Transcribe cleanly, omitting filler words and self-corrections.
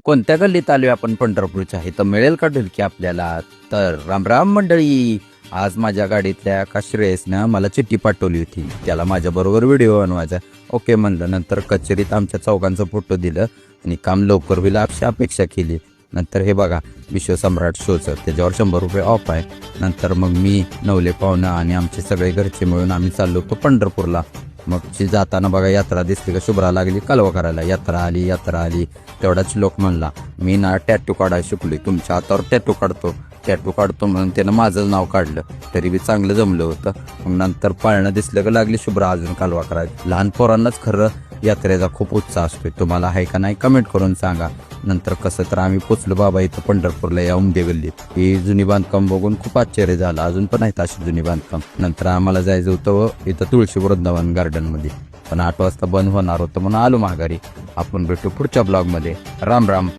कोणत्या गल्लीत आलोय आपण पंढरपूरच्या, इथं मिळेल का ढुलकी आपल्याला? तर राम राम मंडळी. आज माझ्या गाडीतल्या का श्रेयसनं मला चिठ्ठी पाठवली होती, त्याला माझ्याबरोबर व्हिडिओ बनवायचा. ओके म्हणलं. नंतर कचेरीत आमच्या चौघांचं फोटो दिलं आणि काम लवकर होईल अशी अपेक्षा केली. नंतर हे बघा विश्वसम्राट शोचं, त्याच्यावर 100 रुपये ऑफ आहे. नंतर मग मी, नवले पाहुणं आणि आमचे सगळे घरचे मिळून आम्ही चाललो होतो पंढरपूरला. मग जाताना बघा यात्रा दिसली का शुभ्रा लागली कालवा करायला, यात्रा आली. तेवढाच लोक म्हणला, मी ना टॅटू काढायला शिकलोय, तुमच्या हातावर टॅटू काढतो म्हणून त्यानं माझं नाव काढलं. तरी बी चांगलं जमलं होतं. मग नंतर पाळणं दिसलं का लागली शुभ्रा अजून कालवा करायला. लहान पोरांनाच खरं यात्रेचा खूप उत्साह असतोय. तुम्हाला आहे का नाही कमेंट करून सांगा. नंतर कसं तर आम्ही पोचलो बाबा इथं पंढरपूरला, या उमदे गल्लीत. ही जुनी बांधकाम बघून खूप आश्चर्य झालं, अजून पण आहेत अशी जुनी बांधकाम. नंतर आम्हाला जायचं होतं इथं तुळशी वृंदावन गार्डनमध्ये, पण 8 वाजता बंद होणार होतं म्हणून आलो माघारी. आपण भेटू पुढच्या ब्लॉगमध्ये. राम राम.